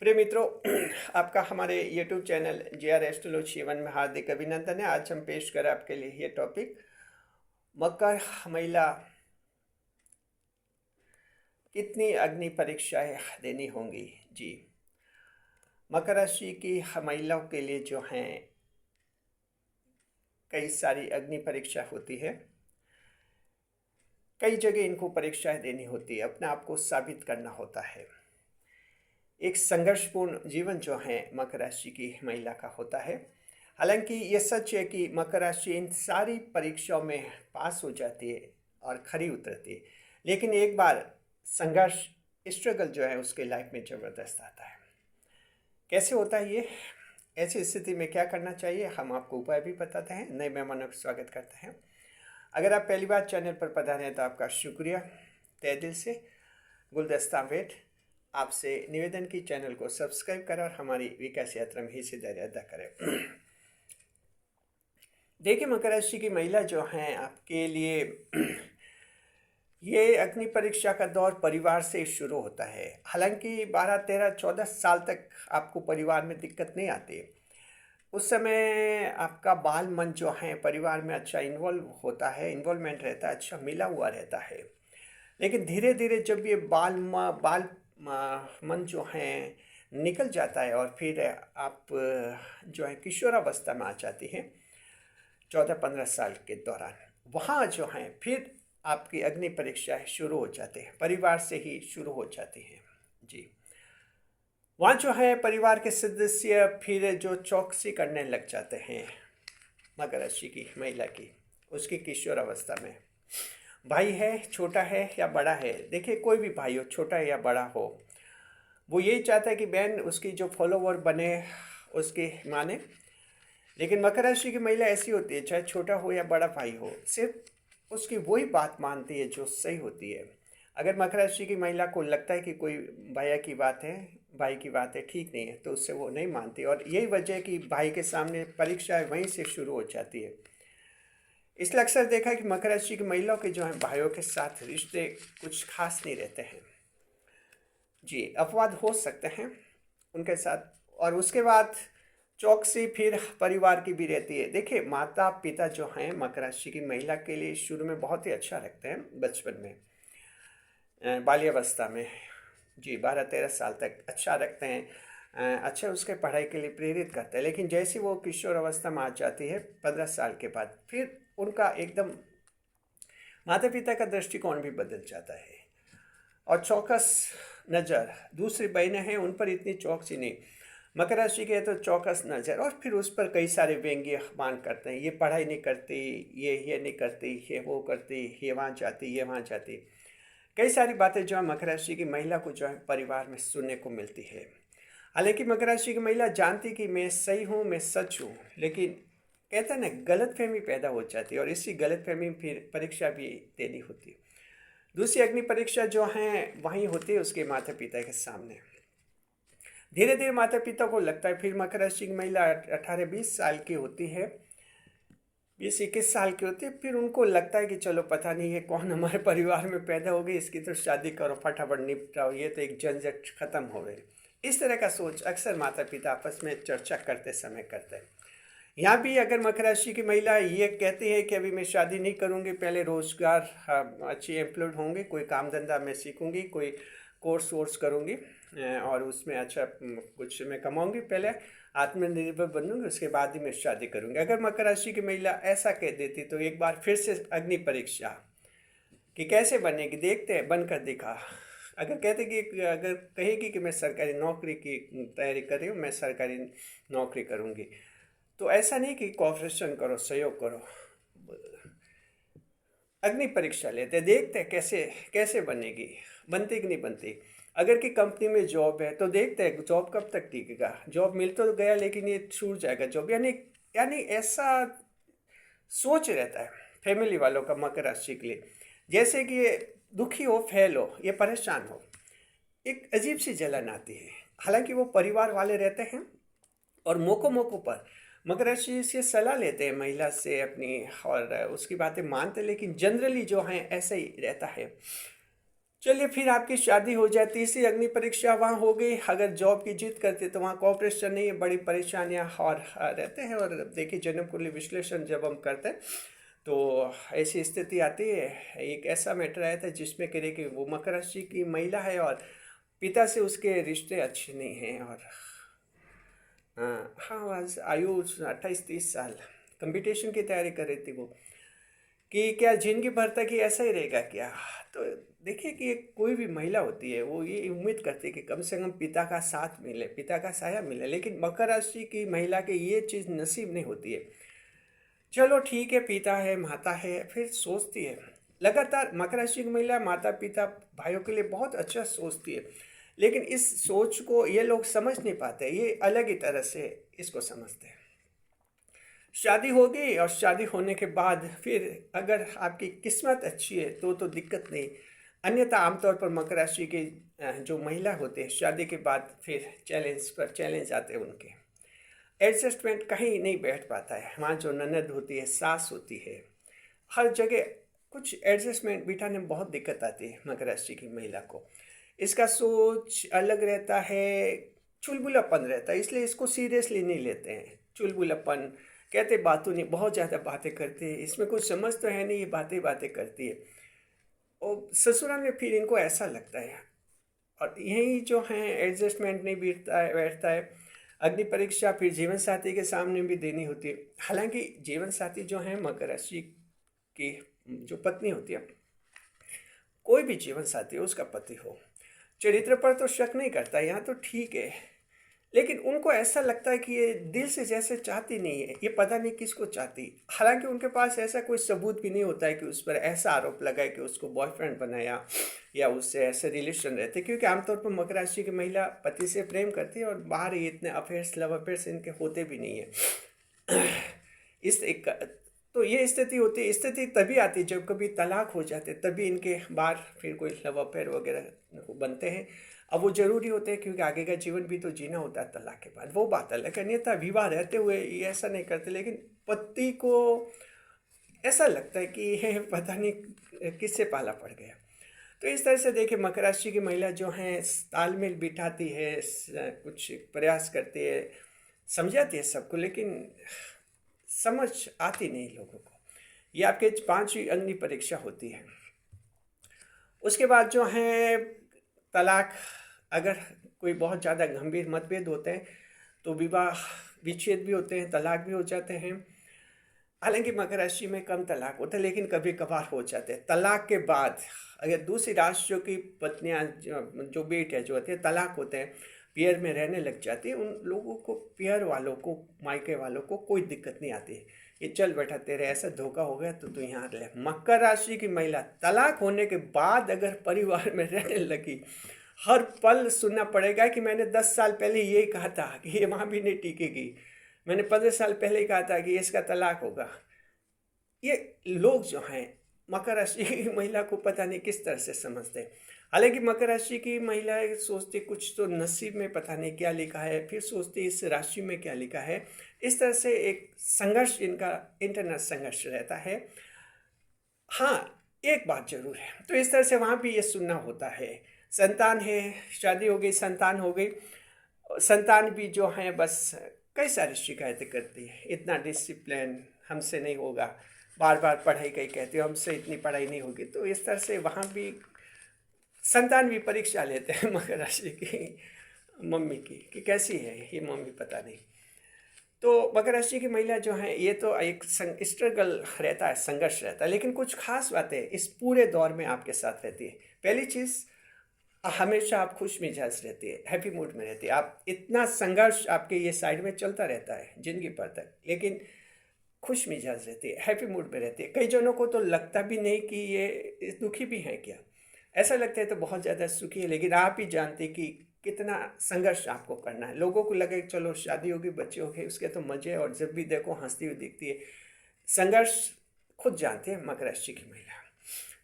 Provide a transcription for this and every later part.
प्रिय मित्रों, आपका हमारे YouTube चैनल JR एस्ट्रोलॉजी 7 में हार्दिक अभिनंदन है। आज हम पेश करें आपके लिए ये टॉपिक, मकर महिला कितनी अग्नि परीक्षाएं देनी होंगी। जी, मकर राशि की महिलाओं के लिए जो हैं कई सारी अग्नि परीक्षा होती है। कई जगह इनको परीक्षाएं देनी होती है, अपने आप को साबित करना होता है। एक संघर्षपूर्ण जीवन जो है मकर राशि की महिला का होता है। हालांकि ये सच है कि मकर राशि इन सारी परीक्षाओं में पास हो जाती है और खरी उतरती है, लेकिन एक बार संघर्ष स्ट्रगल जो है उसके लाइफ में ज़बरदस्त आता है। कैसे होता है ये, ऐसी स्थिति में क्या करना चाहिए, हम आपको उपाय भी बताते हैं। नए मेहमानों का स्वागत करते हैं। अगर आप पहली बार चैनल पर पधारे हैं तो आपका शुक्रिया तहे दिल से। गुलदस्ता वेट आपसे निवेदन की चैनल को सब्सक्राइब करें और हमारी विकास यात्रा में हिस्सेदारी अदा करें। देखिए, मकर राशि की महिला जो हैं आपके लिए ये अग्नि परीक्षा का दौर परिवार से शुरू होता है। हालांकि 12, 13, 14 साल तक आपको परिवार में दिक्कत नहीं आती। उस समय आपका बाल मन जो है परिवार में अच्छा इन्वॉल्वमेंट रहता है, अच्छा मिला हुआ रहता है। लेकिन धीरे धीरे जब ये बाल मन जो है निकल जाता है और फिर आप जो है किशोरावस्था में आ जाती है 14-15 साल के दौरान, वहाँ जो है फिर आपकी अग्नि परीक्षाएं शुरू हो जाते हैं, परिवार से ही शुरू हो जाती हैं। जी, वहाँ जो है परिवार के सदस्य फिर जो चौकसी करने लग जाते हैं मकर राशि की महिला की, उसकी किशोरावस्था में। भाई है, छोटा है या बड़ा है, देखिए कोई भी भाई हो, छोटा है या बड़ा हो, वो यही चाहता है कि बहन उसकी जो फॉलोवर बने, उसकी माने। लेकिन मकर राशि की महिला ऐसी होती है, चाहे छोटा हो या बड़ा भाई हो, सिर्फ उसकी वही बात मानती है जो सही होती है। अगर मकर राशि की महिला को लगता है कि कोई भाई की बात है ठीक नहीं है, तो उससे वो नहीं मानती। और यही वजह है कि भाई के सामने परीक्षाएं वहीं से शुरू हो जाती है। इसलिए अक्सर देखा है कि मकर राशि की महिलाओं के जो हैं भाइयों के साथ रिश्ते कुछ खास नहीं रहते हैं। जी, अपवाद हो सकते हैं उनके साथ। और उसके बाद चौकसी फिर परिवार की भी रहती है। देखिए, माता पिता जो हैं मकर राशि की महिला के लिए शुरू में बहुत ही अच्छा रखते हैं, बचपन में, बाल्यावस्था में। जी, 12-13 साल तक अच्छा रखते हैं, अच्छा उसके पढ़ाई के लिए प्रेरित करते हैं। लेकिन जैसे वो किशोर अवस्था में आ जाती है 15 साल के बाद, फिर उनका एकदम माता पिता का दृष्टिकोण भी बदल जाता है और चौकस नज़र, दूसरी बहनें हैं उन पर इतनी चौकसी नहीं, मकर राशि के है तो चौकस नज़र। और फिर उस पर कई सारे व्यंग्य मान करते हैं, ये पढ़ाई नहीं करती, ये नहीं करती, ये वो करती, ये वहाँ जाती, ये वहाँ जाती। कई सारी बातें जो है मकर राशि की महिला को जो है परिवार में सुनने को मिलती है। हालांकि मकर राशि की महिला जानती कि मैं सही हूँ, मैं सच हूँ, लेकिन कहते हैं ना, गलतफहमी पैदा हो जाती है और इसी गलतफहमी में फिर परीक्षा भी देनी होती है। दूसरी अग्नि परीक्षा जो है वहीं होती है उसके माता पिता के सामने। धीरे धीरे माता पिता को लगता है, फिर मकर राशि की महिला 18-20 साल की होती है, 20-21 साल की होती है, फिर उनको लगता है कि चलो पता नहीं है कौन हमारे परिवार में पैदा हो गई, इसकी तो शादी करो, फटाफट निपटाओ, ये तो एक झंझट खत्म हो गई। इस तरह का सोच अक्सर माता पिता आपस में चर्चा करते समय करते हैं। यहाँ भी अगर मकर राशि की महिला ये कहती है कि अभी मैं शादी नहीं करूँगी, पहले रोजगार, अच्छी एम्प्लॉयड होंगे, कोई काम धंधा मैं सीखूँगी, कोई कोर्स वोर्स करूँगी और उसमें अच्छा कुछ मैं कमाऊँगी, पहले आत्मनिर्भर बनूंगी, उसके बाद ही मैं शादी करूँगी। अगर मकर राशि की महिला ऐसा कह देती तो एक बार फिर से अग्नि परीक्षा कि कैसे बनेगी, देखते हैं, बनकर दिखा। अगर कहेगी कि मैं सरकारी नौकरी की तैयारी कर रही हूँ, मैं सरकारी नौकरी करूँगी, तो ऐसा नहीं कि कोऑपरेशन करो, सहयोग करो, अग्नि परीक्षा लेते, देखते हैं कैसे बनेगी, बनती कि नहीं बनती। अगर कि कंपनी में जॉब है तो देखते हैं जॉब कब तक टिकेगा, जॉब मिल तो गया लेकिन ये छूट जाएगा जॉब, यानी ऐसा सोच रहता है फैमिली वालों का मकर राशि के लिए। जैसे कि ये दुखी हो, फेल हो, ये परेशान हो, एक अजीब सी जलन आती है। हालांकि वो परिवार वाले रहते हैं और मौकों पर मकर राशि से सलाह लेते हैं महिला से अपनी, और उसकी बातें मानते हैं, लेकिन जनरली जो है ऐसा ही रहता है। चलिए फिर आपकी शादी हो जाए, तीसरी अग्नि परीक्षा वहाँ हो गई। अगर जॉब की जिद करते तो वहाँ कॉपरेशन नहीं है, बड़ी परेशानियाँ और रहते हैं। और देखिए जन्म कुंडली विश्लेषण जब हम करते हैं तो ऐसी स्थिति आती है। एक ऐसा मैटर आया था जिसमें कह रहे कि वो मकर राशि की महिला है और पिता से उसके रिश्ते अच्छे नहीं हैं। और हाँ, आज आयु 28-30 साल, कंपटीशन की तैयारी कर रही थी वो, कि क्या जिंदगी भर तक ही ऐसा ही रहेगा क्या। तो देखिए कि कोई भी महिला होती है वो ये उम्मीद करती है कि कम से कम पिता का साथ मिले, पिता का साया मिले, लेकिन मकर राशि की महिला के ये चीज़ नसीब नहीं होती है। चलो ठीक है, पिता है माता है, फिर सोचती है लगातार। मकर राशि की महिला माता पिता भाइयों के लिए बहुत अच्छा सोचती है, लेकिन इस सोच को ये लोग समझ नहीं पाते, ये अलग ही तरह से इसको समझते हैं। शादी होगी और शादी होने के बाद फिर अगर आपकी किस्मत अच्छी है तो दिक्कत नहीं। अन्यथा आमतौर पर मकर राशि के जो महिला होते हैं शादी के बाद फिर चैलेंज पर चैलेंज आते हैं उनके। एडजस्टमेंट कहीं नहीं बैठ पाता है। वहाँ जो ननद होती है, सास होती है, हर जगह कुछ एडजस्टमेंट बिठाने में बहुत दिक्कत आती है मकर राशि की महिला को। इसका सोच अलग रहता है, चुलबुलापन रहता है, इसलिए इसको सीरियसली नहीं लेते हैं। चुलबुलापन कहते बातों नहीं, बहुत ज़्यादा बातें करते हैं, इसमें कुछ समझ तो है नहीं, ये बातें बातें करती है। और ससुराल में फिर इनको ऐसा लगता है। और यही जो है एडजस्टमेंट नहीं बैठता है। अग्नि परीक्षा फिर जीवन साथी के सामने भी देनी होती है। हालांकि जीवन साथी जो है मकर राशि की जो पत्नी होती है, कोई भी जीवन साथी हो उसका पति हो, चरित्र पर तो शक नहीं करता, यहाँ तो ठीक है, लेकिन उनको ऐसा लगता है कि ये दिल से जैसे चाहती नहीं है, ये पता नहीं किसको चाहती। हालांकि उनके पास ऐसा कोई सबूत भी नहीं होता है कि उस पर ऐसा आरोप लगाए कि उसको बॉयफ्रेंड बनाया या उससे ऐसे रिलेशन रहते, क्योंकि आमतौर पर मकर राशि की महिला पति से प्रेम करती है और बाहर ये इतने अफेयर्स लव अफेयर्स इनके होते भी नहीं है। इस एक तो ये स्थिति होती है। स्थिति तभी आती है जब कभी तलाक हो जाते, तभी इनके बाहर फिर कोई लव अफेयर वगैरह बनते हैं। अब वो जरूरी होते हैं क्योंकि आगे का जीवन भी तो जीना होता है तलाक के बाद, वो बात अलग है। अन्यथा विवाह रहते हुए ये ऐसा नहीं करते, लेकिन पति को ऐसा लगता है कि यह पता नहीं किससे पाला पड़ गया। तो इस तरह से देखिए मकर राशि की महिला जो हैं तालमेल बिठाती है, कुछ प्रयास करती है, समझाती है सबको, लेकिन समझ आती नहीं लोगों को। ये आपके 5वीं अग्नि परीक्षा होती है। उसके बाद जो है तलाक, अगर कोई बहुत ज़्यादा गंभीर मतभेद होते हैं तो विवाह विच्छेद भी होते हैं, तलाक भी हो जाते हैं। हालांकि मकर राशि में कम तलाक होते हैं, लेकिन कभी कभार हो जाते हैं। तलाक के बाद अगर दूसरी राशियों की पत्नियां जो बेटियां जो होती है तलाक होते हैं, पियर में रहने लग जाती है, उन लोगों को, पियर वालों को, मायके वालों को कोई दिक्कत नहीं आती। ये चल बैठा तेरे ऐसा धोखा हो गया तो तू यहाँ रह। मकर राशि की महिला तलाक होने के बाद अगर परिवार में रहने लगी, हर पल सुनना पड़ेगा कि मैंने 10 साल पहले यही कहा था कि ये वहाँ भी नहीं टिकेगी, मैंने 15 साल पहले ही कहा था कि इसका तलाक होगा। ये लोग जो हैं मकर राशि की महिला को पता नहीं किस तरह से समझते हैं। हालांकि मकर राशि की महिलाएं सोचती कुछ तो नसीब में पता नहीं क्या लिखा है, फिर सोचती इस राशि में क्या लिखा है। इस तरह से एक संघर्ष, इनका इंटरनल संघर्ष रहता है। हाँ, एक बात जरूर है, तो इस तरह से वहाँ भी ये सुनना होता है। संतान है, शादी हो गई, संतान हो गई, संतान भी जो है बस कई सारी शिकायतें करती है, इतना डिसिप्लिन हमसे नहीं होगा, बार बार पढ़ाई कहीं कहते हो हमसे इतनी पढ़ाई नहीं होगी। तो इस तरह से वहाँ भी संतान भी परीक्षा लेते हैं मकर राशि की मम्मी की कि कैसी है ये मम्मी, पता नहीं। तो मकर राशि की महिला जो है ये तो एक स्ट्रगल रहता है, संघर्ष रहता है, लेकिन कुछ खास बातें इस पूरे दौर में आपके साथ रहती है। पहली चीज़, हमेशा आप खुश मिजाज रहती है, हैप्पी मूड में रहती है। आप इतना संघर्ष आपके ये साइड में चलता रहता है जिंदगी भर तक, लेकिन खुश मिजाज रहती है, हैप्पी मूड में रहती है। कई जनों को तो लगता भी नहीं कि ये दुखी भी है क्या, ऐसा लगता है तो बहुत ज़्यादा सुखी है, लेकिन आप ही जानते कि कितना संघर्ष आपको करना है। लोगों को लगे चलो शादी होगी, बच्चे हो गए, उसके तो मजे, और जब भी देखो हंसती हुई दिखती है। संघर्ष खुद जानते हैं मकर राशि की महिला।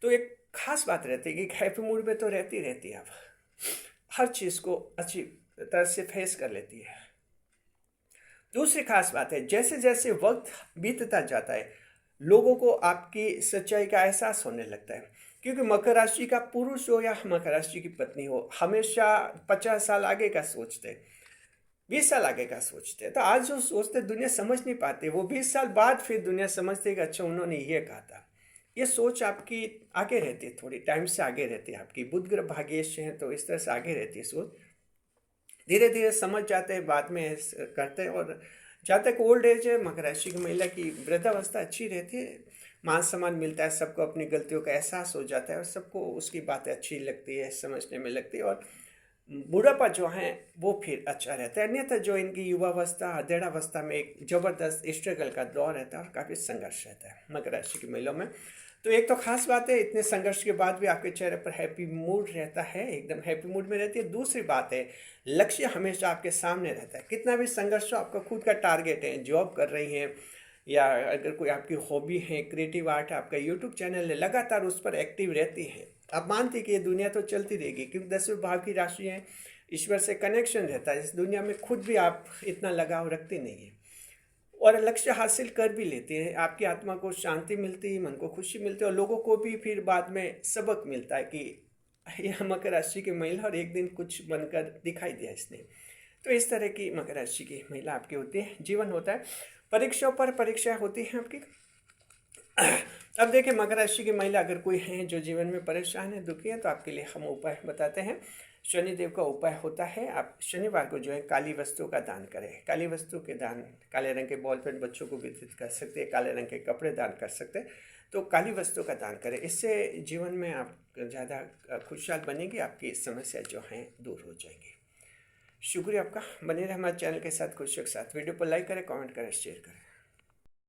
तो एक खास बात रहती है कि हैप्पी मूड में तो रहती है, आप हर चीज़ को अच्छी तरह से फेस कर लेती है। दूसरी खास बात है, जैसे जैसे वक्त बीतता जाता है लोगों को आपकी सच्चाई का एहसास होने लगता है। क्योंकि मकर राशि का पुरुष हो या मकर राशि की पत्नी हो, हमेशा 50 साल आगे का सोचते, 20 साल आगे का सोचते हैं। तो आज जो सोचते दुनिया समझ नहीं पाते, वो 20 साल बाद फिर दुनिया समझते कि अच्छा उन्होंने ये कहा था। ये सोच आपकी आगे रहती है, थोड़ी टाइम से आगे रहती है आपकी। बुध ग्रह भाग्येश हैं तो इस तरह से आगे रहती है सोच। धीरे धीरे समझ जाते हैं, बाद में करते हैं। और जहाँ तक ओल्ड एज है, मकर राशि की महिला की वृद्धावस्था अच्छी रहती है, मान सम्मान मिलता है, सबको अपनी गलतियों का एहसास हो जाता है और सबको उसकी बातें अच्छी लगती है, समझने में लगती है। और बुढ़ापा जो है वो फिर अच्छा रहता है। अन्यथा जो इनकी युवावस्था अधेड़ावस्था में एक जबरदस्त स्ट्रगल का दौर रहता है और काफ़ी संघर्ष रहता है मकर राशि की महिलाओं में। तो एक तो खास बात है, इतने संघर्ष के बाद भी आपके चेहरे पर हैप्पी मूड रहता है, एकदम हैप्पी मूड में रहती है। दूसरी बात है, लक्ष्य हमेशा आपके सामने रहता है। कितना भी संघर्ष हो, आपका खुद का टारगेट है, जॉब कर रही हैं या अगर कोई आपकी हॉबी है, क्रिएटिव आर्ट है, आपका यूट्यूब चैनल है, लगातार उस पर एक्टिव रहती है। आप मानते कि ये दुनिया तो चलती रहेगी, क्योंकि 10वें भाव की राशि है, ईश्वर से कनेक्शन रहता है। इस दुनिया में खुद भी आप इतना लगाव रखते नहीं है और लक्ष्य हासिल कर भी लेते हैं। आपकी आत्मा को शांति मिलती है, मन को खुशी मिलती है और लोगों को भी फिर बाद में सबक मिलता है कि यह मकर राशि की महिला और एक दिन कुछ बनकर दिखाई दिया इसने। तो इस तरह की मकर राशि की महिला आपकी होती है, जीवन होता है। परीक्षाओं पर परीक्षाएं होती हैं आपकी। अब देखिए, मकर राशि की महिला अगर कोई है जो जीवन में परेशान है, दुखी है, तो आपके लिए हम उपाय बताते हैं। शनिदेव का उपाय होता है, आप शनिवार को जो है काली वस्तु का दान करें। काली वस्तु के दान, काले रंग के बॉल पेन बच्चों को वितरित कर सकते हैं, काले रंग के कपड़े दान कर सकते हैं। तो काली वस्तु का दान करें, इससे जीवन में आप ज़्यादा खुशहाल बनेंगे, आपकी समस्या जो हैं दूर हो जाएंगी। शुक्रिया आपका, बने रहे हमारे चैनल के साथ, खुशियों के साथ। वीडियो को लाइक करें, कमेंट करें, शेयर करें।